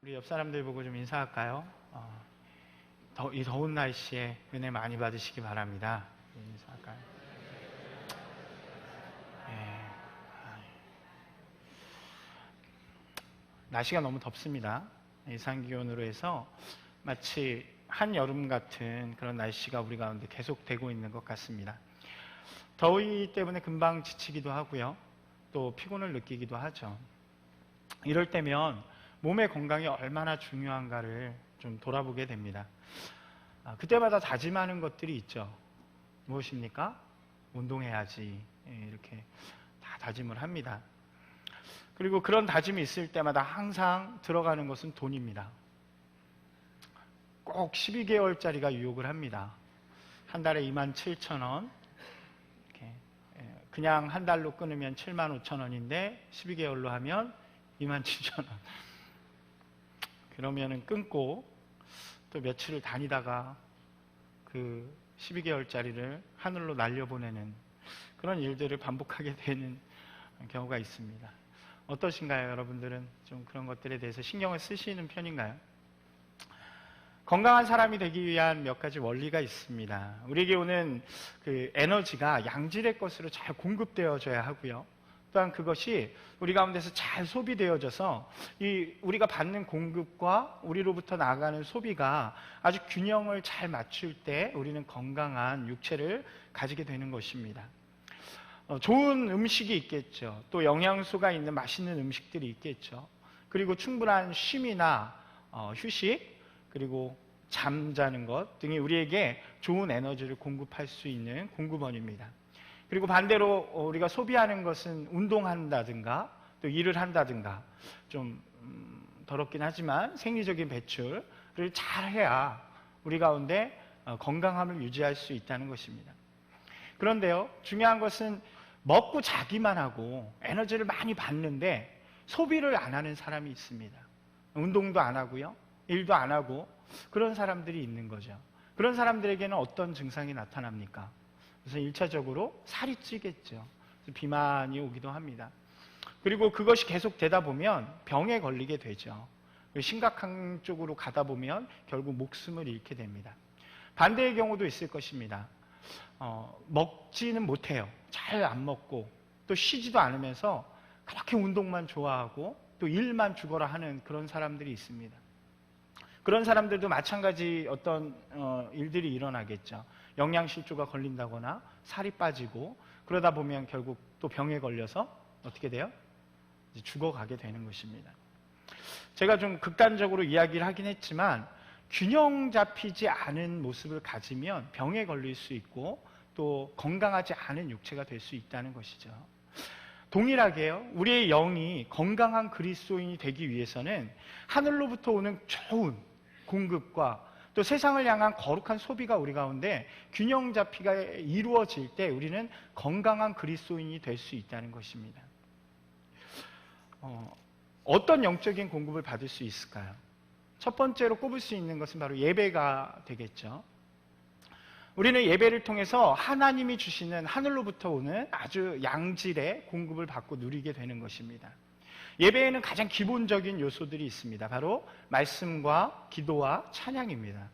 우리 옆 사람들 보고 좀 인사할까요? 이 더운 날씨에 은혜 많이 받으시기 바랍니다. 인사할까요? 예. 날씨가 너무 덥습니다. 이상기온으로 해서 마치 한여름 같은 그런 날씨가 우리 가운데 계속되고 있는 것 같습니다. 더위 때문에 금방 지치기도 하고요. 또 피곤을 느끼기도 하죠. 이럴 때면 몸의 건강이 얼마나 중요한가를 좀 돌아보게 됩니다. 그때마다 다짐하는 것들이 있죠. 무엇입니까? 운동해야지. 이렇게 다 다짐을 합니다. 그리고 그런 다짐이 있을 때마다 항상 들어가는 것은 돈입니다. 꼭 12개월짜리가 유혹을 합니다. 한 달에 27,000원. 그냥 한 달로 끊으면 75,000원인데 12개월로 하면 27,000원. 그러면은 끊고 또 며칠을 다니다가 그 12개월짜리를 하늘로 날려보내는 그런 일들을 반복하게 되는 경우가 있습니다. 어떠신가요? 여러분들은 좀 그런 것들에 대해서 신경을 쓰시는 편인가요? 건강한 사람이 되기 위한 몇 가지 원리가 있습니다. 우리에게 오는 그 에너지가 양질의 것으로 잘 공급되어져야 하고요. 또한 그것이 우리 가운데서 잘 소비되어져서 우리가 받는 공급과 우리로부터 나가는 소비가 아주 균형을 잘 맞출 때 우리는 건강한 육체를 가지게 되는 것입니다. 좋은 음식이 있겠죠. 또 영양소가 있는 맛있는 음식들이 있겠죠. 그리고 충분한 쉼이나 휴식, 그리고 잠자는 것 등이 우리에게 좋은 에너지를 공급할 수 있는 공급원입니다. 그리고 반대로 우리가 소비하는 것은 운동한다든가 또 일을 한다든가 좀 더럽긴 하지만 생리적인 배출을 잘 해야 우리 가운데 건강함을 유지할 수 있다는 것입니다. 그런데요, 중요한 것은 먹고 자기만 하고 에너지를 많이 받는데 소비를 안 하는 사람이 있습니다. 운동도 안 하고요, 일도 안 하고 그런 사람들이 있는 거죠. 그런 사람들에게는 어떤 증상이 나타납니까? 그래서 1차적으로 살이 찌겠죠. 비만이 오기도 합니다. 그리고 그것이 계속 되다 보면 병에 걸리게 되죠. 심각한 쪽으로 가다 보면 결국 목숨을 잃게 됩니다. 반대의 경우도 있을 것입니다. 먹지는 못해요. 잘 안 먹고 또 쉬지도 않으면서 그렇게 운동만 좋아하고 또 일만 죽어라 하는 그런 사람들이 있습니다. 그런 사람들도 마찬가지 어떤 일들이 일어나겠죠. 영양실조가 걸린다거나 살이 빠지고 그러다 보면 결국 또 병에 걸려서 어떻게 돼요? 이제 죽어가게 되는 것입니다. 제가 좀 극단적으로 이야기를 하긴 했지만 균형 잡히지 않은 모습을 가지면 병에 걸릴 수 있고 또 건강하지 않은 육체가 될 수 있다는 것이죠. 동일하게요, 우리의 영이 건강한 그리스도인이 되기 위해서는 하늘로부터 오는 좋은 공급과 또 세상을 향한 거룩한 소비가 우리 가운데 균형 잡히게 이루어질 때 우리는 건강한 그리스도인이 될 수 있다는 것입니다. 어떤 영적인 공급을 받을 수 있을까요? 첫 번째로 꼽을 수 있는 것은 바로 예배가 되겠죠. 우리는 예배를 통해서 하나님이 주시는 하늘로부터 오는 아주 양질의 공급을 받고 누리게 되는 것입니다. 예배에는 가장 기본적인 요소들이 있습니다. 바로 말씀과 기도와 찬양입니다.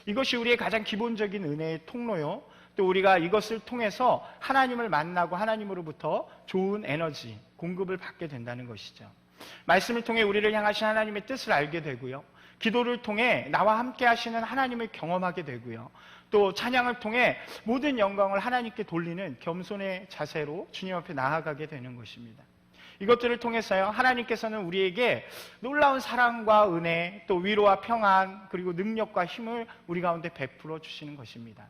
이것이 우리의 가장 기본적인 은혜의 통로요, 또 우리가 이것을 통해서 하나님을 만나고 하나님으로부터 좋은 에너지, 공급을 받게 된다는 것이죠. 말씀을 통해 우리를 향하신 하나님의 뜻을 알게 되고요, 기도를 통해 나와 함께 하시는 하나님을 경험하게 되고요, 또 찬양을 통해 모든 영광을 하나님께 돌리는 겸손의 자세로 주님 앞에 나아가게 되는 것입니다. 이것들을 통해서요, 하나님께서는 우리에게 놀라운 사랑과 은혜, 또 위로와 평안, 그리고 능력과 힘을 우리 가운데 베풀어 주시는 것입니다.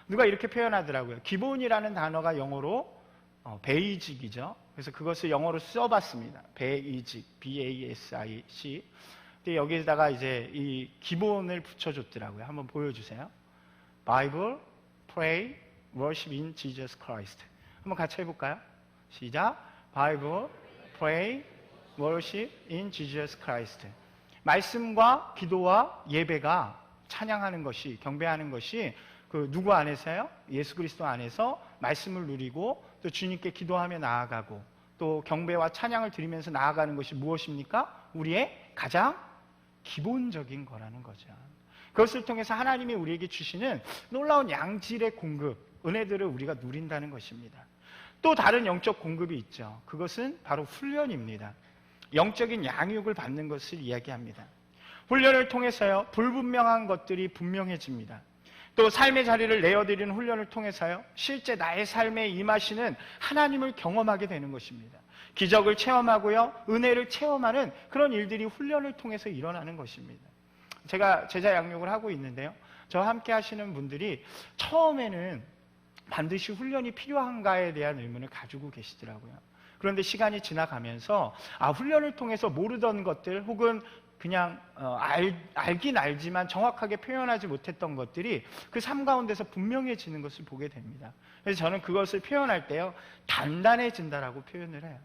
누가 이렇게 표현하더라고요. 기본이라는 단어가 영어로 베이직이죠. 그래서 그것을 영어로 써봤습니다. 베이직, B-A-S-I-C. 근데 여기에다가 이제 이 기본을 붙여줬더라고요. 한번 보여주세요. Bible, Pray, Worship in Jesus Christ. 한번 같이 해볼까요? 시작. Bible, Pray, Worship in Jesus Christ. 말씀과 기도와 예배가 찬양하는 것이, 경배하는 것이 그 누구 안에서요? 예수 그리스도 안에서 말씀을 누리고 또 주님께 기도하며 나아가고 또 경배와 찬양을 드리면서 나아가는 것이 무엇입니까? 우리의 가장 기본적인 거라는 거죠. 그것을 통해서 하나님이 우리에게 주시는 놀라운 양질의 공급, 은혜들을 우리가 누린다는 것입니다. 또 다른 영적 공급이 있죠. 그것은 바로 훈련입니다. 영적인 양육을 받는 것을 이야기합니다. 훈련을 통해서요, 불분명한 것들이 분명해집니다. 또 삶의 자리를 내어드리는 훈련을 통해서요, 실제 나의 삶에 임하시는 하나님을 경험하게 되는 것입니다. 기적을 체험하고요, 은혜를 체험하는 그런 일들이 훈련을 통해서 일어나는 것입니다. 제가 제자 양육을 하고 있는데요, 저와 함께 하시는 분들이 처음에는 반드시 훈련이 필요한가에 대한 의문을 가지고 계시더라고요. 그런데 시간이 지나가면서 훈련을 통해서 모르던 것들 혹은 그냥 알긴 알지만 정확하게 표현하지 못했던 것들이 그 삶 가운데서 분명해지는 것을 보게 됩니다. 그래서 저는 그것을 표현할 때요, 단단해진다라고 표현을 해요.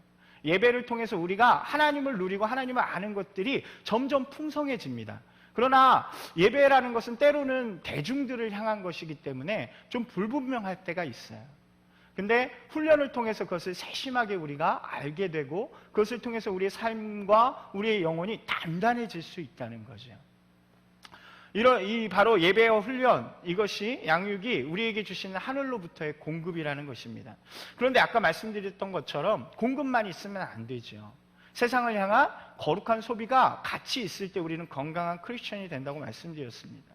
예배를 통해서 우리가 하나님을 누리고 하나님을 아는 것들이 점점 풍성해집니다. 그러나 예배라는 것은 때로는 대중들을 향한 것이기 때문에 좀 불분명할 때가 있어요. 근데 훈련을 통해서 그것을 세심하게 우리가 알게 되고 그것을 통해서 우리의 삶과 우리의 영혼이 단단해질 수 있다는 거죠. 이 바로 예배와 훈련, 이것이 양육이 우리에게 주시는 하늘로부터의 공급이라는 것입니다. 그런데 아까 말씀드렸던 것처럼 공급만 있으면 안 되죠. 세상을 향한 거룩한 소비가 같이 있을 때 우리는 건강한 크리스천이 된다고 말씀드렸습니다.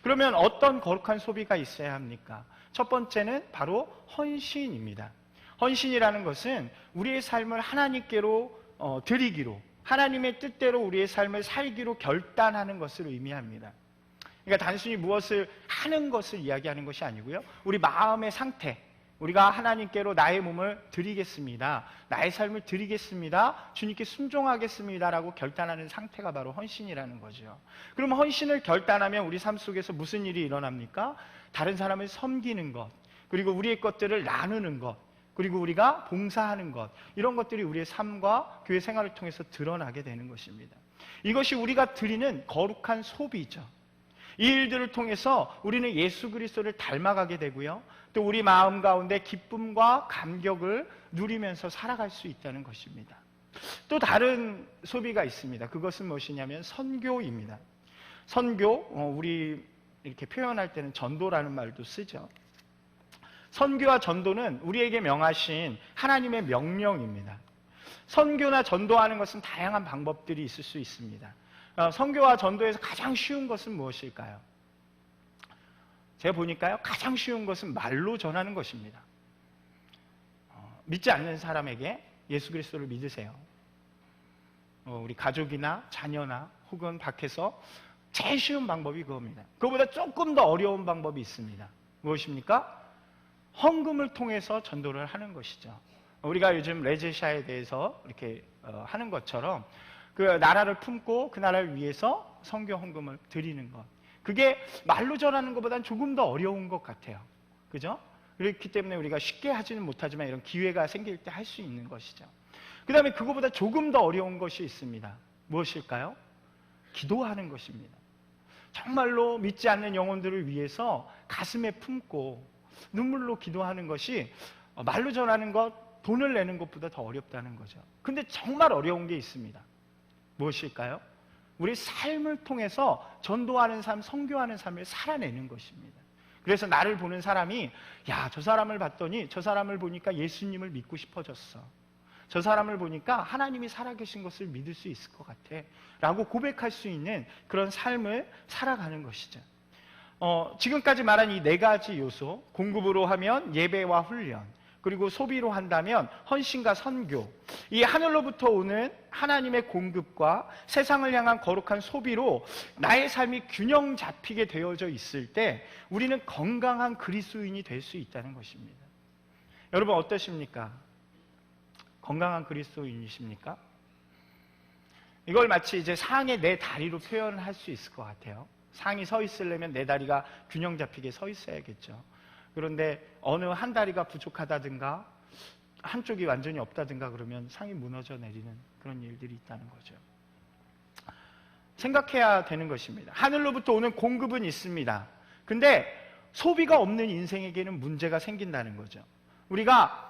그러면 어떤 거룩한 소비가 있어야 합니까? 첫 번째는 바로 헌신입니다. 헌신이라는 것은 우리의 삶을 하나님께로 드리기로, 하나님의 뜻대로 우리의 삶을 살기로 결단하는 것을 의미합니다. 그러니까 단순히 무엇을 하는 것을 이야기하는 것이 아니고요, 우리 마음의 상태, 우리가 하나님께로 나의 몸을 드리겠습니다, 나의 삶을 드리겠습니다, 주님께 순종하겠습니다라고 결단하는 상태가 바로 헌신이라는 거죠. 그럼 헌신을 결단하면 우리 삶 속에서 무슨 일이 일어납니까? 다른 사람을 섬기는 것, 그리고 우리의 것들을 나누는 것, 그리고 우리가 봉사하는 것, 이런 것들이 우리의 삶과 교회 생활을 통해서 드러나게 되는 것입니다. 이것이 우리가 드리는 거룩한 소비죠. 이 일들을 통해서 우리는 예수 그리스도를 닮아가게 되고요, 또 우리 마음 가운데 기쁨과 감격을 누리면서 살아갈 수 있다는 것입니다. 또 다른 소비가 있습니다. 그것은 무엇이냐면 선교입니다. 선교, 우리 이렇게 표현할 때는 전도라는 말도 쓰죠. 선교와 전도는 우리에게 명하신 하나님의 명령입니다. 선교나 전도하는 것은 다양한 방법들이 있을 수 있습니다. 선교와 전도에서 가장 쉬운 것은 무엇일까요? 제가 보니까요, 가장 쉬운 것은 말로 전하는 것입니다. 믿지 않는 사람에게 예수 그리스도를 믿으세요. 우리 가족이나 자녀나 혹은 밖에서 제일 쉬운 방법이 그겁니다. 그거보다 조금 더 어려운 방법이 있습니다. 무엇입니까? 헌금을 통해서 전도를 하는 것이죠. 우리가 요즘 레제샤에 대해서 이렇게 하는 것처럼 그 나라를 품고 그 나라를 위해서 선교 헌금을 드리는 것, 그게 말로 전하는 것보다는 조금 더 어려운 것 같아요. 그죠? 그렇기 때문에 우리가 쉽게 하지는 못하지만 이런 기회가 생길 때 할 수 있는 것이죠. 그 다음에 그거보다 조금 더 어려운 것이 있습니다. 무엇일까요? 기도하는 것입니다. 정말로 믿지 않는 영혼들을 위해서 가슴에 품고 눈물로 기도하는 것이 말로 전하는 것, 돈을 내는 것보다 더 어렵다는 거죠. 근데 정말 어려운 게 있습니다. 무엇일까요? 우리 삶을 통해서 전도하는 삶, 선교하는 삶을 살아내는 것입니다. 그래서 나를 보는 사람이, 야, 저 사람을 봤더니 저 사람을 보니까 예수님을 믿고 싶어졌어, 저 사람을 보니까 하나님이 살아계신 것을 믿을 수 있을 것 같아 라고 고백할 수 있는 그런 삶을 살아가는 것이죠. 지금까지 말한 이 네 가지 요소, 공급으로 하면 예배와 훈련, 그리고 소비로 한다면 헌신과 선교, 이 하늘로부터 오는 하나님의 공급과 세상을 향한 거룩한 소비로 나의 삶이 균형 잡히게 되어져 있을 때 우리는 건강한 그리스도인이 될 수 있다는 것입니다. 여러분 어떠십니까? 건강한 그리스도인이십니까? 이걸 마치 이제 상의 네 다리로 표현할 수 있을 것 같아요. 상이 서 있으려면 네 다리가 균형 잡히게 서 있어야겠죠. 그런데 어느 한 다리가 부족하다든가 한쪽이 완전히 없다든가 그러면 상이 무너져 내리는 그런 일들이 있다는 거죠. 생각해야 되는 것입니다. 하늘로부터 오는 공급은 있습니다. 근데 소비가 없는 인생에게는 문제가 생긴다는 거죠. 우리가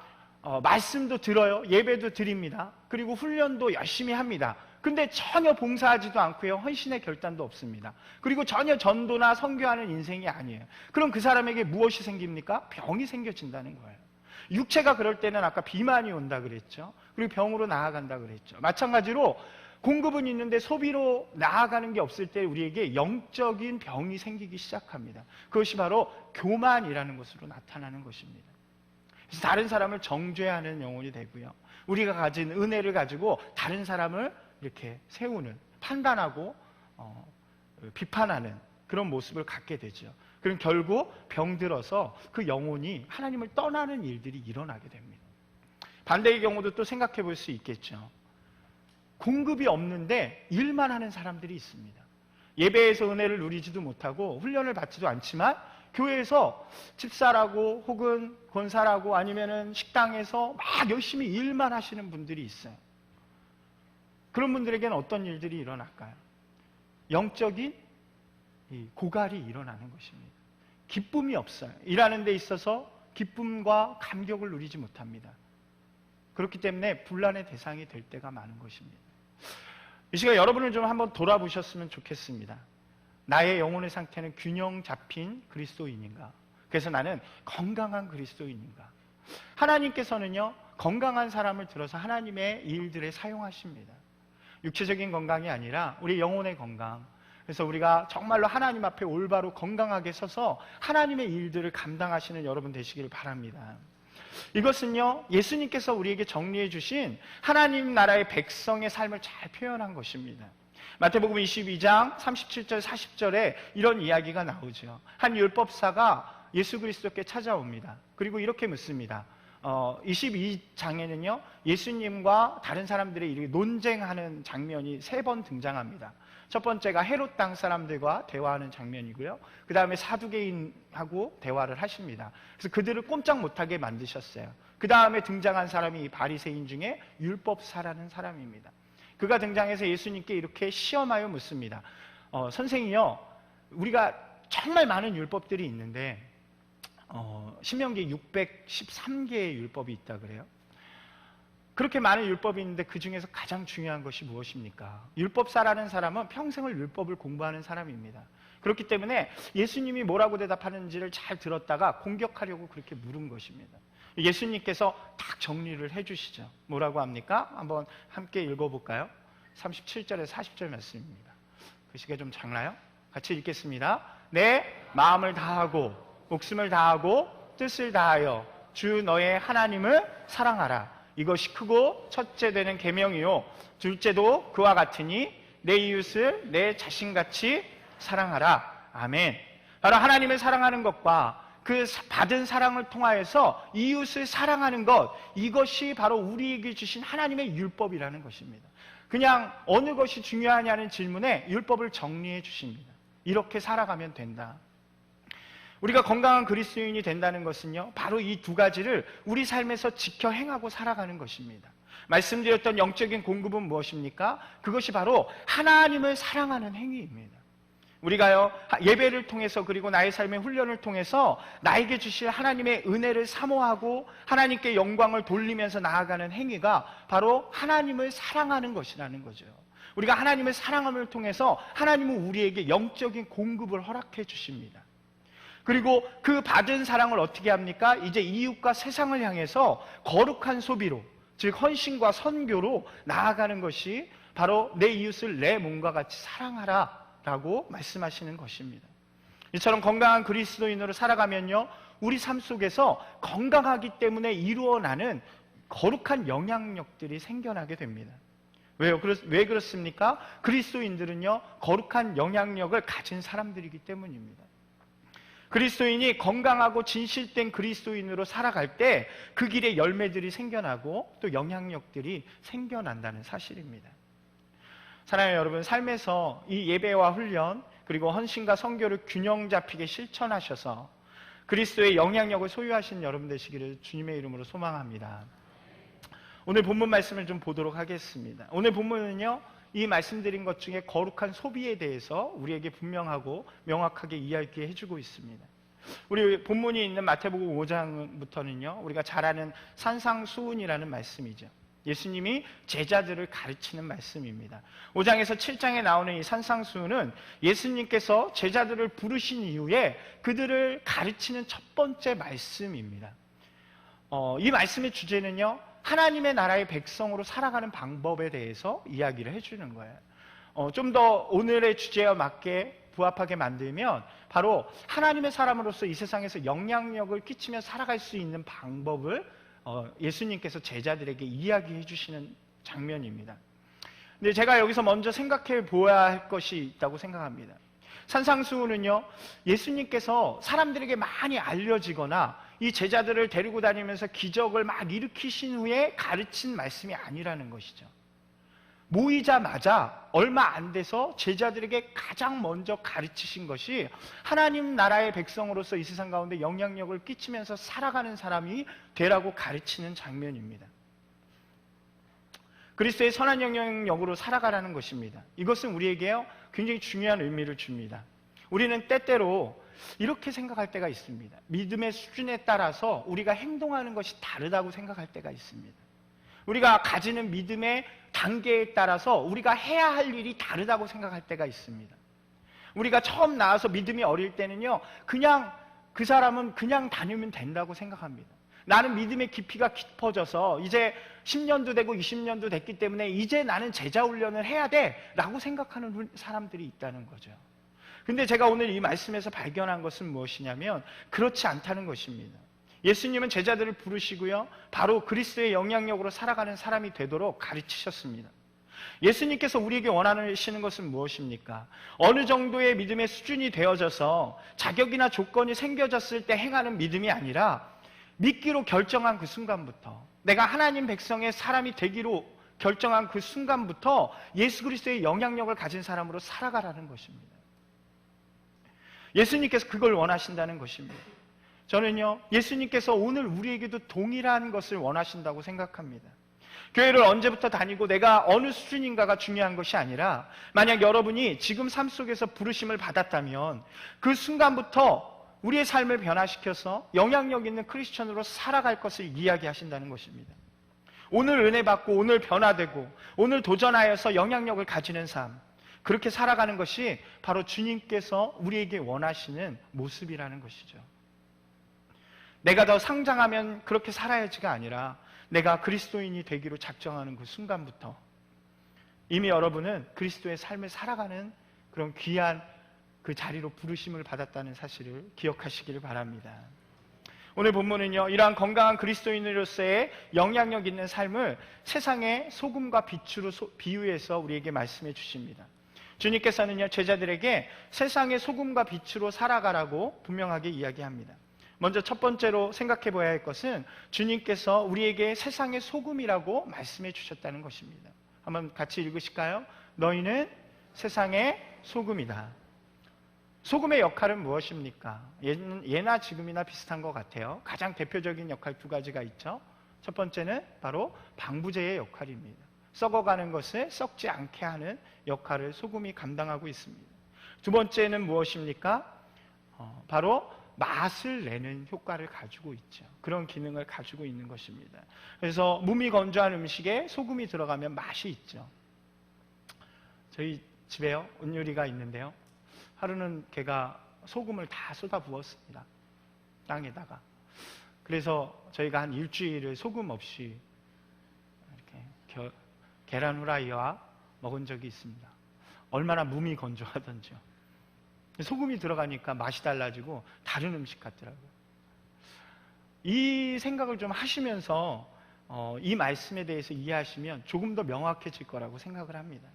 말씀도 들어요, 예배도 드립니다, 그리고 훈련도 열심히 합니다. 근데 전혀 봉사하지도 않고요. 헌신의 결단도 없습니다. 그리고 전혀 전도나 선교하는 인생이 아니에요. 그럼 그 사람에게 무엇이 생깁니까? 병이 생겨진다는 거예요. 육체가 그럴 때는 아까 비만이 온다 그랬죠. 그리고 병으로 나아간다 그랬죠. 마찬가지로 공급은 있는데 소비로 나아가는 게 없을 때 우리에게 영적인 병이 생기기 시작합니다. 그것이 바로 교만이라는 것으로 나타나는 것입니다. 그래서 다른 사람을 정죄하는 영혼이 되고요. 우리가 가진 은혜를 가지고 다른 사람을 이렇게 세우는, 판단하고 비판하는 그런 모습을 갖게 되죠. 그럼 결국 병들어서 그 영혼이 하나님을 떠나는 일들이 일어나게 됩니다. 반대의 경우도 또 생각해 볼 수 있겠죠. 공급이 없는데 일만 하는 사람들이 있습니다. 예배에서 은혜를 누리지도 못하고 훈련을 받지도 않지만 교회에서 집사라고 혹은 권사라고 아니면은 식당에서 막 열심히 일만 하시는 분들이 있어요. 그런 분들에게는 어떤 일들이 일어날까요? 영적인 고갈이 일어나는 것입니다. 기쁨이 없어요. 일하는 데 있어서 기쁨과 감격을 누리지 못합니다. 그렇기 때문에 분란의 대상이 될 때가 많은 것입니다. 이 시간 여러분을 좀 한번 돌아보셨으면 좋겠습니다. 나의 영혼의 상태는 균형 잡힌 그리스도인인가? 그래서 나는 건강한 그리스도인인가? 하나님께서는요, 건강한 사람을 들어서 하나님의 일들에 사용하십니다. 육체적인 건강이 아니라 우리 영혼의 건강. 그래서 우리가 정말로 하나님 앞에 올바로 건강하게 서서 하나님의 일들을 감당하시는 여러분 되시기를 바랍니다. 이것은요, 예수님께서 우리에게 정리해 주신 하나님 나라의 백성의 삶을 잘 표현한 것입니다. 마태복음 22장 37절 40절에 이런 이야기가 나오죠. 한 율법사가 예수 그리스도께 찾아옵니다. 그리고 이렇게 묻습니다. 22장에는요, 예수님과 다른 대이 논쟁하는 장면이 3번 등장합니다. 첫 번째가 헤롯 땅 사람들과 대화하는 장면이고요. 그 다음에 사두개인하고 대화를 하십니다. 그래서 그들을 꼼짝 못하게 만드셨어요. 그 다음에 등장한 사람이 바리새인 중에 율법사라는 사람입니다. 그가 등장해서 예수님께 이렇게 시험하여 묻습니다. 선생이요, 우리가 정말 많은 율법들이 있는데 신명기 613개의 율법이 있다 그래요. 그렇게 많은 율법이 있는데 그 중에서 가장 중요한 것이 무엇입니까? 율법사라는 사람은 평생을 율법을 공부하는 사람입니다. 그렇기 때문에 예수님이 뭐라고 대답하는지를 잘 들었다가 공격하려고 그렇게 물은 것입니다. 예수님께서 딱 정리를 해주시죠. 뭐라고 합니까? 한번 함께 읽어볼까요? 37절에서 40절 말씀입니다. 글씨가 좀 작나요? 같이 읽겠습니다. 내 마음을 다하고 목숨을 다하고 뜻을 다하여 주 너의 하나님을 사랑하라. 이것이 크고 첫째 되는 계명이요, 둘째도 그와 같으니 내 이웃을 내 자신같이 사랑하라. 아멘. 바로 하나님을 사랑하는 것과 그 받은 사랑을 통하여서 이웃을 사랑하는 것, 이것이 바로 우리에게 주신 하나님의 율법이라는 것입니다. 그냥 어느 것이 중요하냐는 질문에 율법을 정리해 주십니다. 이렇게 살아가면 된다. 우리가 건강한 그리스도인이 된다는 것은요, 바로 이 두 가지를 우리 삶에서 지켜 행하고 살아가는 것입니다. 말씀드렸던 영적인 공급은 무엇입니까? 그것이 바로 하나님을 사랑하는 행위입니다. 우리가요, 예배를 통해서 그리고 나의 삶의 훈련을 통해서 나에게 주실 하나님의 은혜를 사모하고 하나님께 영광을 돌리면서 나아가는 행위가 바로 하나님을 사랑하는 것이라는 거죠. 우리가 하나님을 사랑함을 통해서 하나님은 우리에게 영적인 공급을 허락해 주십니다. 그리고 그 받은 사랑을 어떻게 합니까? 이제 이웃과 세상을 향해서 거룩한 소비로, 즉 헌신과 선교로 나아가는 것이 바로 내 이웃을 내 몸과 같이 사랑하라 라고 말씀하시는 것입니다. 이처럼 건강한 그리스도인으로 살아가면요, 우리 삶 속에서 건강하기 때문에 이루어나는 거룩한 영향력들이 생겨나게 됩니다. 왜요? 왜 그렇습니까? 그리스도인들은요, 거룩한 영향력을 가진 사람들이기 때문입니다. 그리스도인이 건강하고 진실된 그리스도인으로 살아갈 때 그 길에 열매들이 생겨나고 또 영향력들이 생겨난다는 사실입니다. 사랑하는 여러분, 삶에서 이 예배와 훈련 그리고 헌신과 선교를 균형 잡히게 실천하셔서 그리스도의 영향력을 소유하신 여러분 되시기를 주님의 이름으로 소망합니다. 오늘 본문 말씀을 좀 보도록 하겠습니다. 오늘 본문은요, 이 말씀드린 것 중에 거룩한 소비에 대해서 우리에게 분명하고 명확하게 이야기해 주고 있습니다. 우리 본문이 있는 마태복음 5장부터는요, 우리가 잘 아는 산상수훈이라는 말씀이죠. 예수님이 제자들을 가르치는 말씀입니다. 5장에서 7장에 나오는 이 산상수훈은 예수님께서 제자들을 부르신 이후에 그들을 가르치는 첫 번째 말씀입니다. 이 말씀의 주제는요, 하나님의 나라의 백성으로 살아가는 방법에 대해서 이야기를 해주는 거예요. 좀 더 오늘의 주제와 맞게 부합하게 만들면 바로 하나님의 사람으로서 이 세상에서 영향력을 끼치며 살아갈 수 있는 방법을 예수님께서 제자들에게 이야기해 주시는 장면입니다. 근데 제가 여기서 먼저 생각해 보아야 할 것이 있다고 생각합니다. 산상수훈은요, 예수님께서 사람들에게 많이 알려지거나 이 제자들을 데리고 다니면서 기적을 막 일으키신 후에 가르친 말씀이 아니라는 것이죠. 모이자마자 얼마 안 돼서 제자들에게 가장 먼저 가르치신 것이 하나님 나라의 백성으로서 이 세상 가운데 영향력을 끼치면서 살아가는 사람이 되라고 가르치는 장면입니다. 그리스도의 선한 영향력으로 살아가라는 것입니다. 이것은 우리에게요, 굉장히 중요한 의미를 줍니다. 우리는 때때로 이렇게 생각할 때가 있습니다. 믿음의 수준에 따라서 우리가 행동하는 것이 다르다고 생각할 때가 있습니다. 우리가 가지는 믿음의 단계에 따라서 우리가 해야 할 일이 다르다고 생각할 때가 있습니다. 우리가 처음 나와서 믿음이 어릴 때는요, 그냥 그 사람은 그냥 다니면 된다고 생각합니다. 나는 믿음의 깊이가 깊어져서 이제 10년도 되고 20년도 됐기 때문에 이제 나는 제자 훈련을 해야 돼 라고 생각하는 사람들이 있다는 거죠. 근데 제가 오늘 이 말씀에서 발견한 것은 무엇이냐면 그렇지 않다는 것입니다. 예수님은 제자들을 부르시고요, 바로 그리스도의 영향력으로 살아가는 사람이 되도록 가르치셨습니다. 예수님께서 우리에게 원하시는 것은 무엇입니까? 어느 정도의 믿음의 수준이 되어져서 자격이나 조건이 생겨졌을 때 행하는 믿음이 아니라 믿기로 결정한 그 순간부터, 내가 하나님 백성의 사람이 되기로 결정한 그 순간부터 예수 그리스도의 영향력을 가진 사람으로 살아가라는 것입니다. 예수님께서 그걸 원하신다는 것입니다. 저는요, 예수님께서 오늘 우리에게도 동일한 것을 원하신다고 생각합니다. 교회를 언제부터 다니고 내가 어느 수준인가가 중요한 것이 아니라, 만약 여러분이 지금 삶 속에서 부르심을 받았다면 그 순간부터 우리의 삶을 변화시켜서 영향력 있는 크리스천으로 살아갈 것을 이야기하신다는 것입니다. 오늘 은혜 받고 오늘 변화되고 오늘 도전하여서 영향력을 가지는 삶, 그렇게 살아가는 것이 바로 주님께서 우리에게 원하시는 모습이라는 것이죠. 내가 더 성장하면 그렇게 살아야지가 아니라 내가 그리스도인이 되기로 작정하는 그 순간부터 이미 여러분은 그리스도의 삶을 살아가는 그런 귀한 그 자리로 부르심을 받았다는 사실을 기억하시기를 바랍니다. 오늘 본문은요, 이러한 건강한 그리스도인으로서의 영향력 있는 삶을 세상의 소금과 빛으로 비유해서 우리에게 말씀해 주십니다. 주님께서는요, 제자들에게 세상의 소금과 빛으로 살아가라고 분명하게 이야기합니다. 먼저 첫 번째로 생각해 봐야 할 것은 주님께서 우리에게 세상의 소금이라고 말씀해 주셨다는 것입니다. 한번 같이 읽으실까요? 너희는 세상의 소금이다. 소금의 역할은 무엇입니까? 예나 지금이나 비슷한 것 같아요. 가장 대표적인 역할 두 가지가 있죠. 첫 번째는 바로 방부제의 역할입니다. 썩어가는 것을 썩지 않게 하는 역할을 소금이 감당하고 있습니다. 두 번째는 무엇입니까? 바로 맛을 내는 효과를 가지고 있죠. 그런 기능을 가지고 있는 것입니다. 그래서 몸이 건조한 음식에 소금이 들어가면 맛이 있죠. 저희 집에요, 온유리가 있는데요, 하루는 걔가 소금을 다 쏟아 부었습니다. 땅에다가. 그래서 저희가 한 일주일을 소금 없이 이렇게 계란 후라이와 먹은 적이 있습니다. 얼마나 몸이 건조하던지요. 소금이 들어가니까 맛이 달라지고 다른 음식 같더라고요. 이 생각을 좀 하시면서 이 말씀에 대해서 이해하시면 조금 더 명확해질 거라고 생각을 합니다.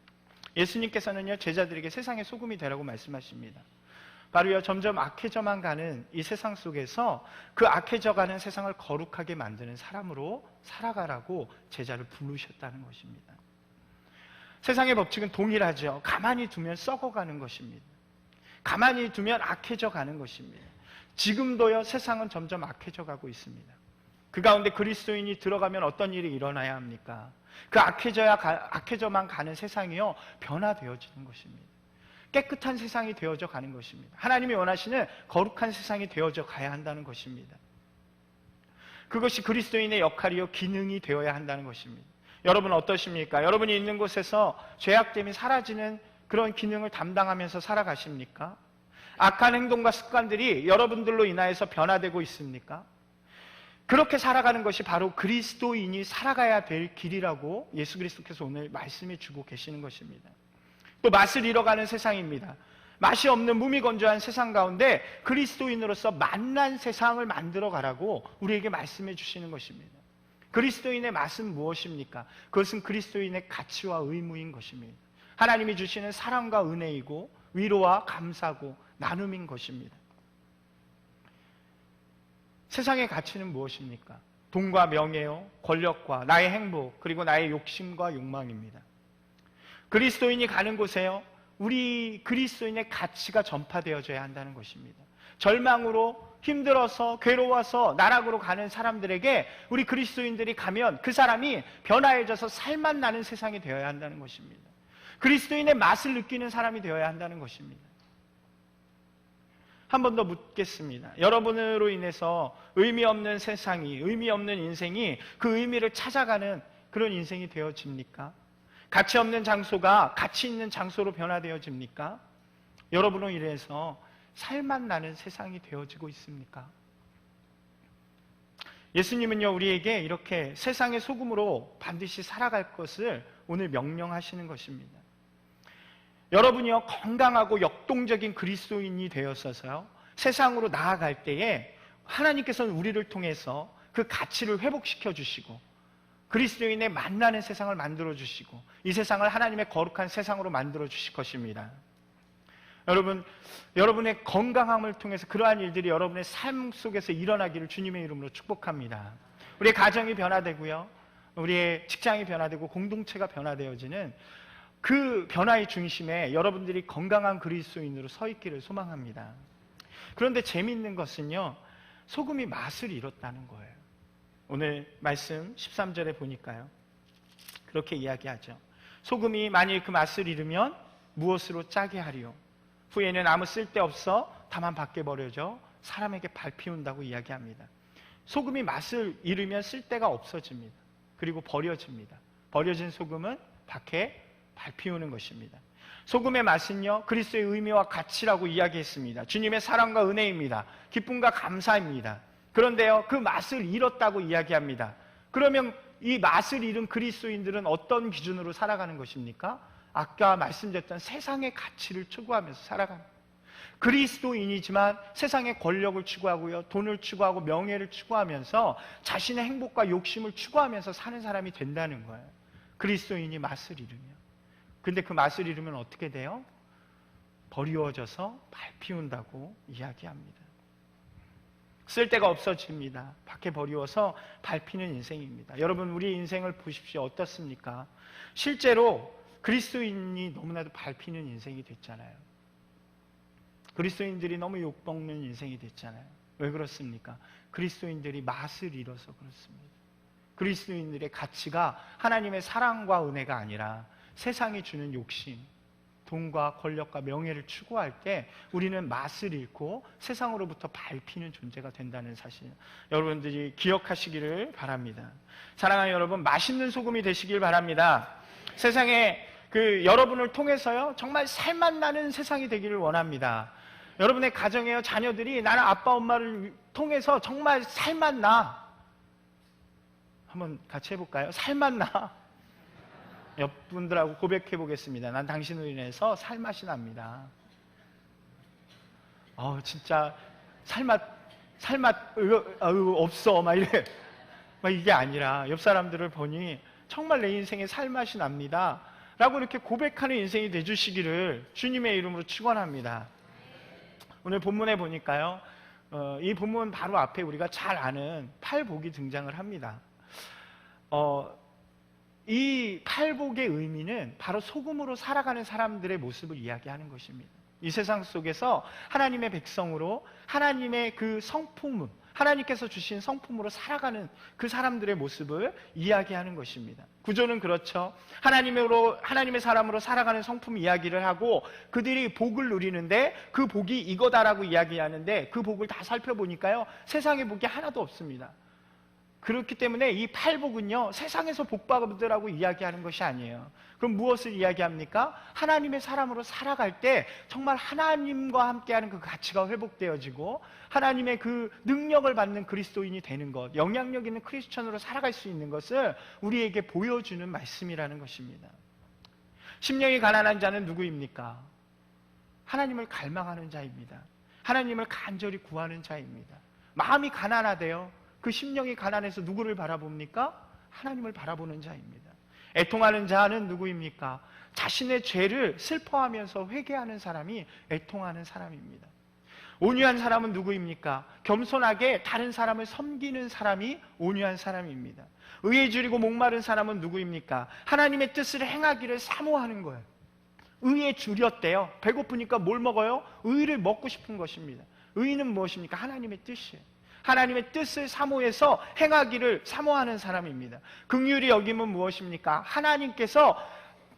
예수님께서는요, 제자들에게 세상의 소금이 되라고 말씀하십니다. 바로요, 점점 악해져만 가는 이 세상 속에서 그 악해져가는 세상을 거룩하게 만드는 사람으로 살아가라고 제자를 부르셨다는 것입니다. 세상의 법칙은 동일하죠. 가만히 두면 썩어가는 것입니다. 가만히 두면 악해져 가는 것입니다. 지금도요, 세상은 점점 악해져 가고 있습니다. 그 가운데 그리스도인이 들어가면 어떤 일이 일어나야 합니까? 그 악해져만 가는 세상이요, 변화되어지는 것입니다. 깨끗한 세상이 되어져 가는 것입니다. 하나님이 원하시는 거룩한 세상이 되어져 가야 한다는 것입니다. 그것이 그리스도인의 역할이요, 기능이 되어야 한다는 것입니다. 여러분 어떠십니까? 여러분이 있는 곳에서 죄악됨이 사라지는 그런 기능을 담당하면서 살아가십니까? 악한 행동과 습관들이 여러분들로 인하여서 변화되고 있습니까? 그렇게 살아가는 것이 바로 그리스도인이 살아가야 될 길이라고 예수 그리스도께서 오늘 말씀해 주고 계시는 것입니다. 또 맛을 잃어가는 세상입니다. 맛이 없는 무미건조한 세상 가운데 그리스도인으로서 맛난 세상을 만들어 가라고 우리에게 말씀해 주시는 것입니다. 그리스도인의 맛은 무엇입니까? 그것은 그리스도인의 가치와 의무인 것입니다. 하나님이 주시는 사랑과 은혜이고 위로와 감사고 나눔인 것입니다. 세상의 가치는 무엇입니까? 돈과 명예요, 권력과 나의 행복, 그리고 나의 욕심과 욕망입니다. 그리스도인이 가는 곳에요, 우리 그리스도인의 가치가 전파되어져야 한다는 것입니다. 절망으로 힘들어서 괴로워서 나락으로 가는 사람들에게 우리 그리스도인들이 가면 그 사람이 변화해져서 살맛 나는 세상이 되어야 한다는 것입니다. 그리스도인의 맛을 느끼는 사람이 되어야 한다는 것입니다. 한 번 더 묻겠습니다. 여러분으로 인해서 의미 없는 세상이, 의미 없는 인생이 그 의미를 찾아가는 그런 인생이 되어집니까? 가치 없는 장소가 가치 있는 장소로 변화되어집니까? 여러분으로 인해서 살맛 나는 세상이 되어지고 있습니까? 예수님은요, 우리에게 이렇게 세상의 소금으로 반드시 살아갈 것을 오늘 명령하시는 것입니다. 여러분이요, 건강하고 역동적인 그리스도인이 되었어서요, 세상으로 나아갈 때에 하나님께서는 우리를 통해서 그 가치를 회복시켜 주시고 그리스도인의 만나는 세상을 만들어 주시고 이 세상을 하나님의 거룩한 세상으로 만들어 주실 것입니다. 여러분, 여러분의 건강함을 통해서 그러한 일들이 여러분의 삶 속에서 일어나기를 주님의 이름으로 축복합니다. 우리의 가정이 변화되고요, 우리의 직장이 변화되고 공동체가 변화되어지는 그 변화의 중심에 여러분들이 건강한 그리스도인으로 서 있기를 소망합니다. 그런데 재미있는 것은요, 소금이 맛을 잃었다는 거예요. 오늘 말씀 13절에 보니까요, 그렇게 이야기하죠. 소금이 만일 그 맛을 잃으면 무엇으로 짜게 하리요? 후에는 아무 쓸데없어 다만 밖에 버려져 사람에게 밟히운다고 이야기합니다. 소금이 맛을 잃으면 쓸데가 없어집니다. 그리고 버려집니다. 버려진 소금은 밖에 밟히우는 것입니다. 소금의 맛은요, 그리스도의 의미와 가치라고 이야기했습니다. 주님의 사랑과 은혜입니다. 기쁨과 감사입니다. 그런데요, 그 맛을 잃었다고 이야기합니다. 그러면 이 맛을 잃은 그리스도인들은 어떤 기준으로 살아가는 것입니까? 아까 말씀드렸던 세상의 가치를 추구하면서 살아가는 거예요. 그리스도인이지만 세상의 권력을 추구하고요, 돈을 추구하고 명예를 추구하면서 자신의 행복과 욕심을 추구하면서 사는 사람이 된다는 거예요. 그리스도인이 맛을 잃으면. 근데 그 맛을 잃으면 어떻게 돼요? 버리워져서 밟히운다고 이야기합니다. 쓸데가 없어집니다. 밖에 버리워서 밟히는 인생입니다. 여러분, 우리 인생을 보십시오. 어떻습니까? 실제로 그리스도인이 너무나도 밟히는 인생이 됐잖아요. 그리스도인들이 너무 욕먹는 인생이 됐잖아요. 왜 그렇습니까? 그리스도인들이 맛을 잃어서 그렇습니다. 그리스도인들의 가치가 하나님의 사랑과 은혜가 아니라 세상이 주는 욕심, 돈과 권력과 명예를 추구할 때 우리는 맛을 잃고 세상으로부터 밟히는 존재가 된다는 사실, 여러분들이 기억하시기를 바랍니다. 사랑하는 여러분, 맛있는 소금이 되시길 바랍니다. 세상에 여러분을 통해서요, 정말 살맛 나는 세상이 되기를 원합니다. 여러분의 가정에요, 자녀들이 나는 아빠 엄마를 통해서 정말 살맛 나. 한번 같이 해볼까요? 살맛 나. 옆분들하고 고백해 보겠습니다. 난 당신으로 인해서 살맛이 납니다. 진짜 살맛 없어 막 이래. 막 이게 아니라 옆 사람들을 보니 정말 내 인생에 살맛이 납니다 라고 이렇게 고백하는 인생이 되주시기를 주님의 이름으로 축원합니다. 오늘 본문에 보니까요, 이 본문 바로 앞에 우리가 잘 아는 팔복이 등장을 합니다. 이 팔복의 의미는 바로 소금으로 살아가는 사람들의 모습을 이야기하는 것입니다. 이 세상 속에서 하나님의 백성으로 하나님의 그 성품, 하나님께서 주신 성품으로 살아가는 그 사람들의 모습을 이야기하는 것입니다. 구조는 그렇죠. 하나님의 사람으로 살아가는 성품 이야기를 하고 그들이 복을 누리는데 그 복이 이거다라고 이야기하는데 그 복을 다 살펴보니까요, 세상의 복이 하나도 없습니다. 그렇기 때문에 이 팔복은요, 세상에서 복 받으라고 이야기하는 것이 아니에요. 그럼 무엇을 이야기합니까? 하나님의 사람으로 살아갈 때 정말 하나님과 함께하는 그 가치가 회복되어지고 하나님의 그 능력을 받는 그리스도인이 되는 것, 영향력 있는 크리스천으로 살아갈 수 있는 것을 우리에게 보여주는 말씀이라는 것입니다. 심령이 가난한 자는 누구입니까? 하나님을 갈망하는 자입니다. 하나님을 간절히 구하는 자입니다. 마음이 가난하대요. 그 심령이 가난해서 누구를 바라봅니까? 하나님을 바라보는 자입니다. 애통하는 자는 누구입니까? 자신의 죄를 슬퍼하면서 회개하는 사람이 애통하는 사람입니다. 온유한 사람은 누구입니까? 겸손하게 다른 사람을 섬기는 사람이 온유한 사람입니다. 의에 줄이고 목마른 사람은 누구입니까? 하나님의 뜻을 행하기를 사모하는 거예요. 의에 줄였대요. 배고프니까 뭘 먹어요? 의를 먹고 싶은 것입니다. 의는 무엇입니까? 하나님의 뜻이에요. 하나님의 뜻을 사모해서 행하기를 사모하는 사람입니다. 긍휼히 여김은 무엇입니까? 하나님께서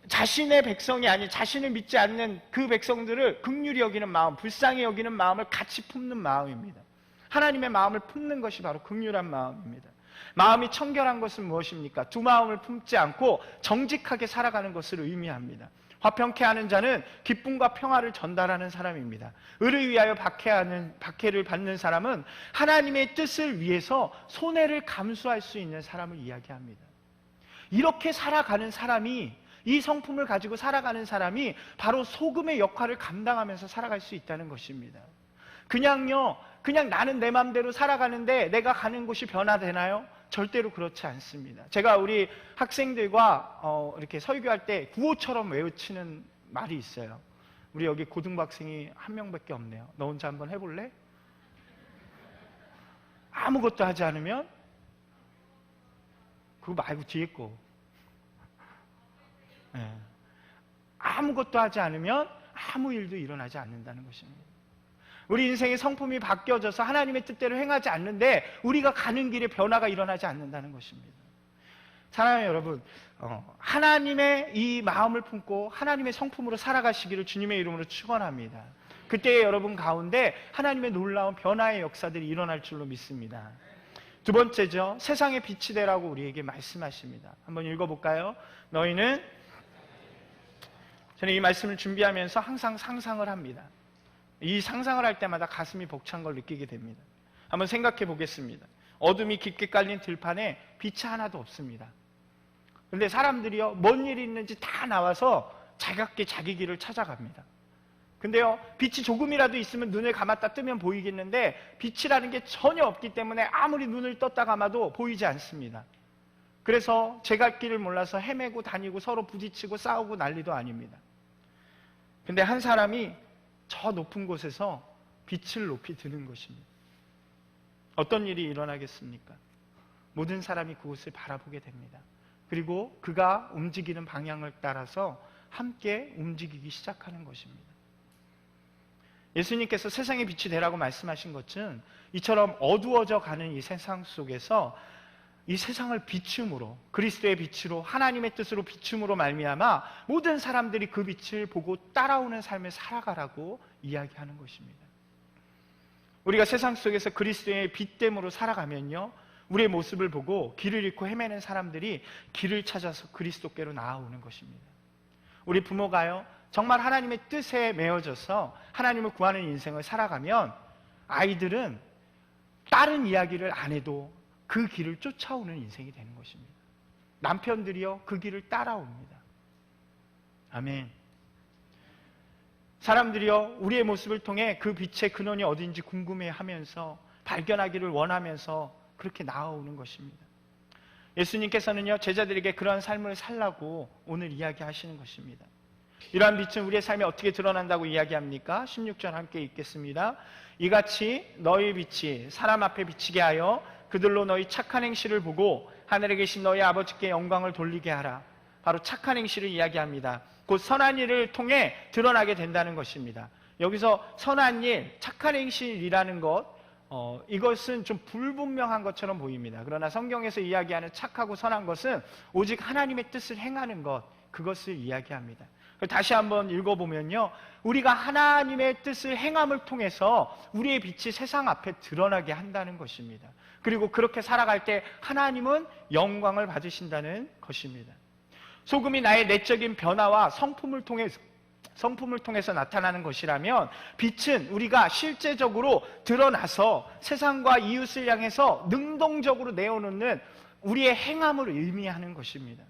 자신의 백성이 아닌 자신을 믿지 않는 그 백성들을 긍휼히 여기는 마음, 불쌍히 여기는 마음을 같이 품는 마음입니다. 하나님의 마음을 품는 것이 바로 긍휼한 마음입니다. 마음이 청결한 것은 무엇입니까? 두 마음을 품지 않고 정직하게 살아가는 것을 의미합니다. 화평케 하는 자는 기쁨과 평화를 전달하는 사람입니다. 의를 위하여 박해를 받는 사람은 하나님의 뜻을 위해서 손해를 감수할 수 있는 사람을 이야기합니다. 이렇게 살아가는 사람이, 이 성품을 가지고 살아가는 사람이 바로 소금의 역할을 감당하면서 살아갈 수 있다는 것입니다. 그냥 나는 내 마음대로 살아가는데 내가 가는 곳이 변화되나요? 절대로 그렇지 않습니다. 제가 우리 학생들과 이렇게 설교할 때 구호처럼 외치는 말이 있어요. 우리 여기 고등부 학생이 한 명밖에 없네요. 너 혼자 한번 해볼래? 아무것도 하지 않으면? 그거 말고 뒤에 거. 네. 아무것도 하지 않으면 아무 일도 일어나지 않는다는 것입니다. 우리 인생의 성품이 바뀌어져서 하나님의 뜻대로 행하지 않는데 우리가 가는 길에 변화가 일어나지 않는다는 것입니다. 사랑하는 여러분, 하나님의 이 마음을 품고 하나님의 성품으로 살아가시기를 주님의 이름으로 축원합니다. 그때 여러분 가운데 하나님의 놀라운 변화의 역사들이 일어날 줄로 믿습니다. 두 번째죠, 세상의 빛이 되라고 우리에게 말씀하십니다. 한번 읽어볼까요? 너희는, 저는 이 말씀을 준비하면서 항상 상상을 합니다. 이 상상을 할 때마다 가슴이 벅찬 걸 느끼게 됩니다. 한번 생각해 보겠습니다. 어둠이 깊게 깔린 들판에 빛이 하나도 없습니다. 그런데 사람들이요, 뭔 일이 있는지 다 나와서 자갑게 자기 길을 찾아갑니다. 근데요, 빛이 조금이라도 있으면 눈을 감았다 뜨면 보이겠는데 빛이라는 게 전혀 없기 때문에 아무리 눈을 떴다 감아도 보이지 않습니다. 그래서 제 갈 길을 몰라서 헤매고 다니고 서로 부딪히고 싸우고 난리도 아닙니다. 근데 한 사람이 저 높은 곳에서 빛을 높이 드는 것입니다. 어떤 일이 일어나겠습니까? 모든 사람이 그곳을 바라보게 됩니다. 그리고 그가 움직이는 방향을 따라서 함께 움직이기 시작하는 것입니다. 예수님께서 세상의 빛이 되라고 말씀하신 것은 이처럼 어두워져 가는 이 세상 속에서 이 세상을 비춤으로, 그리스도의 빛으로, 하나님의 뜻으로 비춤으로 말미암아 모든 사람들이 그 빛을 보고 따라오는 삶을 살아가라고 이야기하는 것입니다. 우리가 세상 속에서 그리스도의 빛됨으로 살아가면요, 우리의 모습을 보고 길을 잃고 헤매는 사람들이 길을 찾아서 그리스도께로 나아오는 것입니다. 우리 부모가요, 정말 하나님의 뜻에 매어져서 하나님을 구하는 인생을 살아가면 아이들은 다른 이야기를 안 해도 그 길을 쫓아오는 인생이 되는 것입니다. 남편들이요, 그 길을 따라옵니다. 아멘. 사람들이요, 우리의 모습을 통해 그 빛의 근원이 어딘지 궁금해하면서 발견하기를 원하면서 그렇게 나아오는 것입니다. 예수님께서는요, 제자들에게 그러한 삶을 살라고 오늘 이야기하시는 것입니다. 이러한 빛은 우리의 삶에 어떻게 드러난다고 이야기합니까? 16절 함께 읽겠습니다. 이같이 너희 빛이 사람 앞에 비치게 하여 그들로 너희 착한 행실을 보고 하늘에 계신 너희 아버지께 영광을 돌리게 하라. 바로 착한 행실을 이야기합니다. 곧 선한 일을 통해 드러나게 된다는 것입니다. 여기서 선한 일, 착한 행실이라는 것, 이것은 좀 불분명한 것처럼 보입니다. 그러나 성경에서 이야기하는 착하고 선한 것은 오직 하나님의 뜻을 행하는 것, 그것을 이야기합니다. 다시 한번 읽어보면요, 우리가 하나님의 뜻을 행함을 통해서 우리의 빛이 세상 앞에 드러나게 한다는 것입니다. 그리고 그렇게 살아갈 때 하나님은 영광을 받으신다는 것입니다. 소금이 나의 내적인 변화와 성품을 통해서 나타나는 것이라면, 빛은 우리가 실제적으로 드러나서 세상과 이웃을 향해서 능동적으로 내어놓는 우리의 행함을 의미하는 것입니다.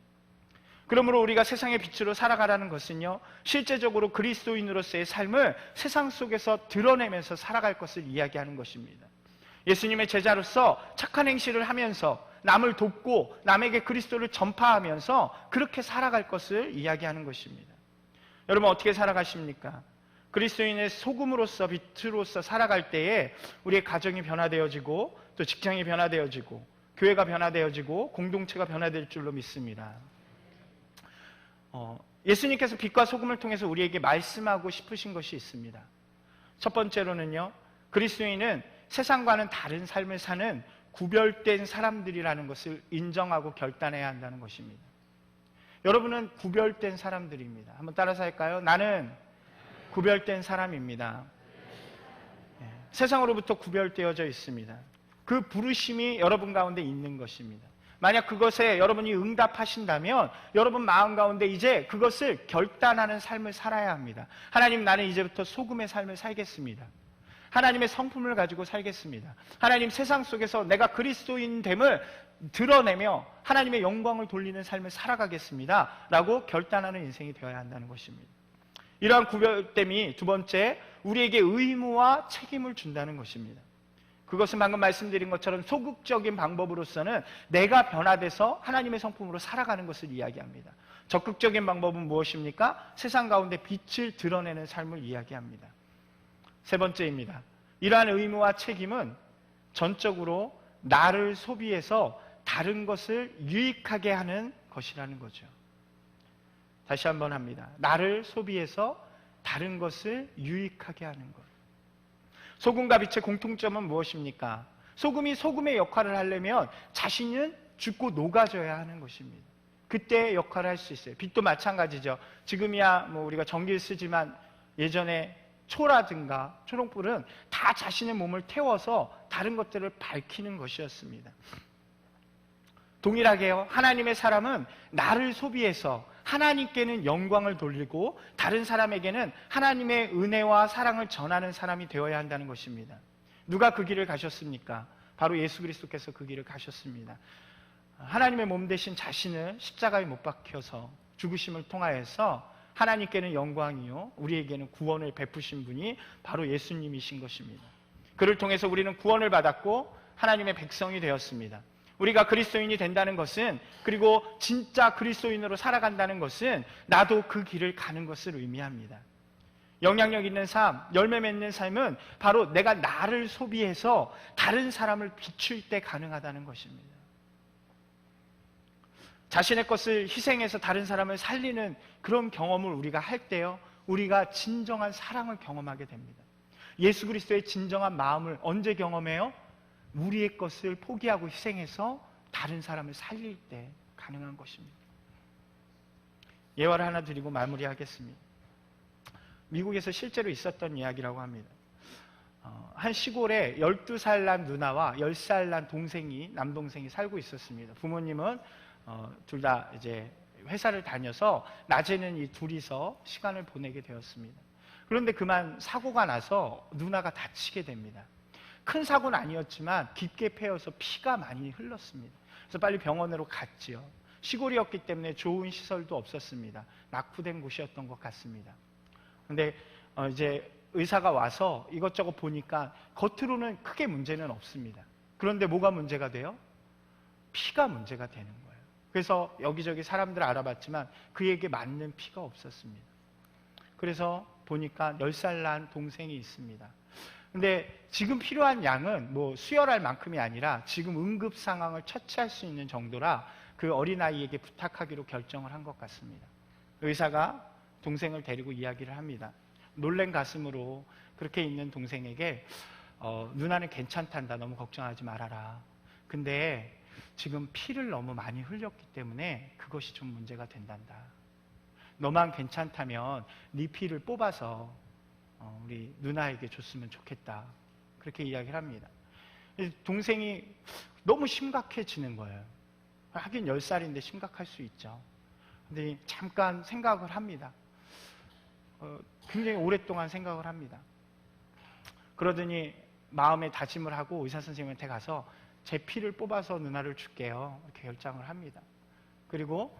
그러므로 우리가 세상의 빛으로 살아가라는 것은요, 실제적으로 그리스도인으로서의 삶을 세상 속에서 드러내면서 살아갈 것을 이야기하는 것입니다. 예수님의 제자로서 착한 행실을 하면서 남을 돕고 남에게 그리스도를 전파하면서 그렇게 살아갈 것을 이야기하는 것입니다. 여러분, 어떻게 살아가십니까? 그리스도인의 소금으로서 빛으로서 살아갈 때에 우리의 가정이 변화되어지고, 또 직장이 변화되어지고, 교회가 변화되어지고, 공동체가 변화될 줄로 믿습니다. 예수님께서 빛과 소금을 통해서 우리에게 말씀하고 싶으신 것이 있습니다. 첫 번째로는요, 그리스도인은 세상과는 다른 삶을 사는 구별된 사람들이라는 것을 인정하고 결단해야 한다는 것입니다. 여러분은 구별된 사람들입니다. 한번 따라서 할까요? 나는 구별된 사람입니다. 세상으로부터 구별되어져 있습니다. 그 부르심이 여러분 가운데 있는 것입니다. 만약 그것에 여러분이 응답하신다면 여러분 마음 가운데 이제 그것을 결단하는 삶을 살아야 합니다. 하나님, 나는 이제부터 소금의 삶을 살겠습니다. 하나님의 성품을 가지고 살겠습니다. 하나님, 세상 속에서 내가 그리스도인됨을 드러내며 하나님의 영광을 돌리는 삶을 살아가겠습니다 라고 결단하는 인생이 되어야 한다는 것입니다. 이러한 구별됨이 두 번째, 우리에게 의무와 책임을 준다는 것입니다. 그것은 방금 말씀드린 것처럼 소극적인 방법으로서는 내가 변화돼서 하나님의 성품으로 살아가는 것을 이야기합니다. 적극적인 방법은 무엇입니까? 세상 가운데 빛을 드러내는 삶을 이야기합니다. 세 번째입니다. 이러한 의무와 책임은 전적으로 나를 소비해서 다른 것을 유익하게 하는 것이라는 거죠. 다시 한번 합니다. 나를 소비해서 다른 것을 유익하게 하는 것. 소금과 빛의 공통점은 무엇입니까? 소금이 소금의 역할을 하려면 자신은 죽고 녹아져야 하는 것입니다. 그때 역할을 할 수 있어요. 빛도 마찬가지죠. 지금이야 우리가 전기를 쓰지만 예전에 초라든가 초롱불은 다 자신의 몸을 태워서 다른 것들을 밝히는 것이었습니다. 동일하게요, 하나님의 사람은 나를 소비해서 하나님께는 영광을 돌리고 다른 사람에게는 하나님의 은혜와 사랑을 전하는 사람이 되어야 한다는 것입니다. 누가 그 길을 가셨습니까? 바로 예수 그리스도께서 그 길을 가셨습니다. 하나님의 몸 대신 자신을 십자가에 못 박혀서 죽으심을 통하여서 하나님께는 영광이요, 우리에게는 구원을 베푸신 분이 바로 예수님이신 것입니다. 그를 통해서 우리는 구원을 받았고 하나님의 백성이 되었습니다. 우리가 그리스도인이 된다는 것은, 그리고 진짜 그리스도인으로 살아간다는 것은 나도 그 길을 가는 것을 의미합니다. 영향력 있는 삶, 열매 맺는 삶은 바로 내가 나를 소비해서 다른 사람을 비출 때 가능하다는 것입니다. 자신의 것을 희생해서 다른 사람을 살리는 그런 경험을 우리가 할 때요, 우리가 진정한 사랑을 경험하게 됩니다. 예수 그리스도의 진정한 마음을 언제 경험해요? 우리의 것을 포기하고 희생해서 다른 사람을 살릴 때 가능한 것입니다. 예화를 하나 드리고 마무리하겠습니다. 미국에서 실제로 있었던 이야기라고 합니다. 한 시골에 12살 난 누나와 10살 난 남동생이 살고 있었습니다. 부모님은 둘 다 이제 회사를 다녀서 낮에는 이 둘이서 시간을 보내게 되었습니다. 그런데 그만 사고가 나서 누나가 다치게 됩니다. 큰 사고는 아니었지만 깊게 패여서 피가 많이 흘렀습니다. 그래서 빨리 병원으로 갔지요. 시골이었기 때문에 좋은 시설도 없었습니다. 낙후된 곳이었던 것 같습니다. 그런데 이제 의사가 와서 이것저것 보니까 겉으로는 크게 문제는 없습니다. 그런데 뭐가 문제가 돼요? 피가 문제가 되는 거예요. 그래서 여기저기 사람들 알아봤지만 그에게 맞는 피가 없었습니다. 그래서 보니까 10살 난 동생이 있습니다. 근데 지금 필요한 양은 수혈할 만큼이 아니라 지금 응급 상황을 처치할 수 있는 정도라 그 어린아이에게 부탁하기로 결정을 한 것 같습니다. 의사가 동생을 데리고 이야기를 합니다. 놀란 가슴으로 그렇게 있는 동생에게 누나는 괜찮단다, 너무 걱정하지 말아라. 근데 지금 피를 너무 많이 흘렸기 때문에 그것이 좀 문제가 된단다. 너만 괜찮다면 네 피를 뽑아서 우리 누나에게 줬으면 좋겠다. 그렇게 이야기를 합니다. 동생이 너무 심각해지는 거예요. 하긴 10살인데 심각할 수 있죠. 근데 잠깐 생각을 합니다. 굉장히 오랫동안 생각을 합니다. 그러더니 마음에 다짐을 하고 의사 선생님한테 가서 제 피를 뽑아서 누나를 줄게요. 이렇게 결정을 합니다. 그리고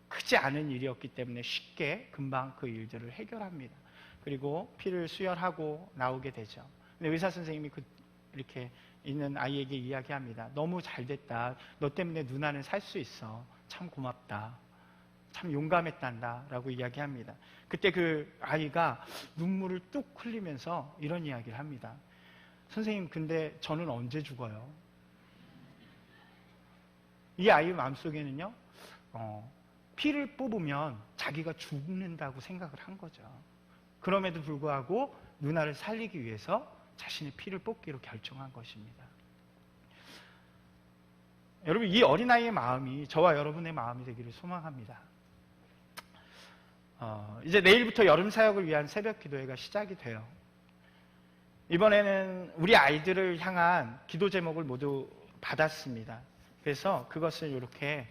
크지 않은 일이었기 때문에 쉽게 금방 그 일들을 해결합니다. 그리고 피를 수혈하고 나오게 되죠. 근데 의사 선생님이 이렇게 있는 아이에게 이야기합니다. 너무 잘 됐다. 너 때문에 누나는 살 수 있어. 참 고맙다. 참 용감했단다. 라고 이야기합니다. 그때 그 아이가 눈물을 뚝 흘리면서 이런 이야기를 합니다. 선생님, 근데 저는 언제 죽어요? 이 아이의 마음속에는요, 피를 뽑으면 자기가 죽는다고 생각을 한 거죠. 그럼에도 불구하고 누나를 살리기 위해서 자신의 피를 뽑기로 결정한 것입니다. 여러분, 이 어린아이의 마음이 저와 여러분의 마음이 되기를 소망합니다. 이제 내일부터 여름 사역을 위한 새벽 기도회가 시작이 돼요. 이번에는 우리 아이들을 향한 기도 제목을 모두 받았습니다. 그래서 그것을 이렇게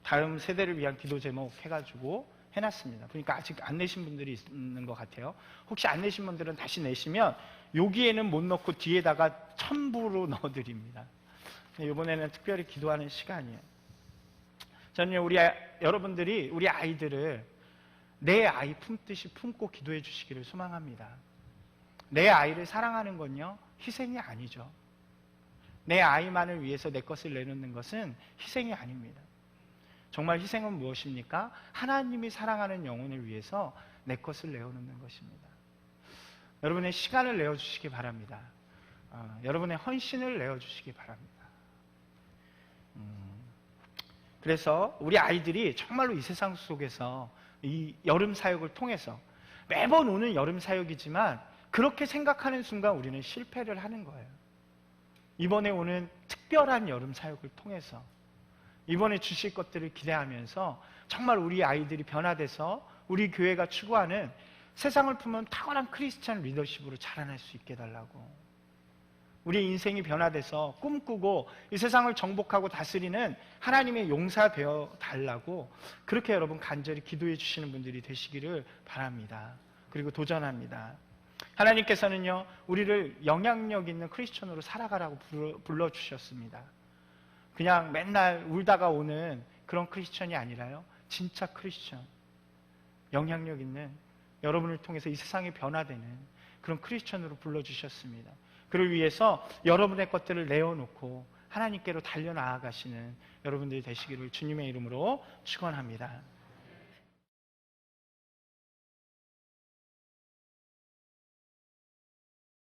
다음 세대를 위한 기도 제목 해가지고 해놨습니다. 그러니까 아직 안 내신 분들이 있는 것 같아요. 혹시 안 내신 분들은 다시 내시면 여기에는 못 넣고 뒤에다가 첨부로 넣어드립니다. 이번에는 특별히 기도하는 시간이에요. 저는 여러분들이 우리 아이들을 내 아이 품듯이 품고 기도해 주시기를 소망합니다. 내 아이를 사랑하는 건요, 희생이 아니죠. 내 아이만을 위해서 내 것을 내놓는 것은 희생이 아닙니다. 정말 희생은 무엇입니까? 하나님이 사랑하는 영혼을 위해서 내 것을 내어놓는 것입니다. 여러분의 시간을 내어주시기 바랍니다. 여러분의 헌신을 내어주시기 바랍니다. 그래서 우리 아이들이 정말로 이 세상 속에서 이 여름 사역을 통해서 매번 오는 여름 사역이지만 그렇게 생각하는 순간 우리는 실패를 하는 거예요. 이번에 오는 특별한 여름 사역을 통해서 이번에 주실 것들을 기대하면서 정말 우리 아이들이 변화돼서 우리 교회가 추구하는 세상을 품은 탁월한 크리스찬 리더십으로 자라날 수 있게 해달라고, 우리 인생이 변화돼서 꿈꾸고 이 세상을 정복하고 다스리는 하나님의 용사 되어 달라고 그렇게 여러분 간절히 기도해 주시는 분들이 되시기를 바랍니다. 그리고 도전합니다. 하나님께서는요, 우리를 영향력 있는 크리스천으로 살아가라고 불러주셨습니다. 그냥 맨날 울다가 오는 그런 크리스천이 아니라요, 진짜 크리스천, 영향력 있는, 여러분을 통해서 이 세상이 변화되는 그런 크리스천으로 불러주셨습니다. 그를 위해서 여러분의 것들을 내어놓고 하나님께로 달려나아가시는 여러분들이 되시기를 주님의 이름으로 축원합니다.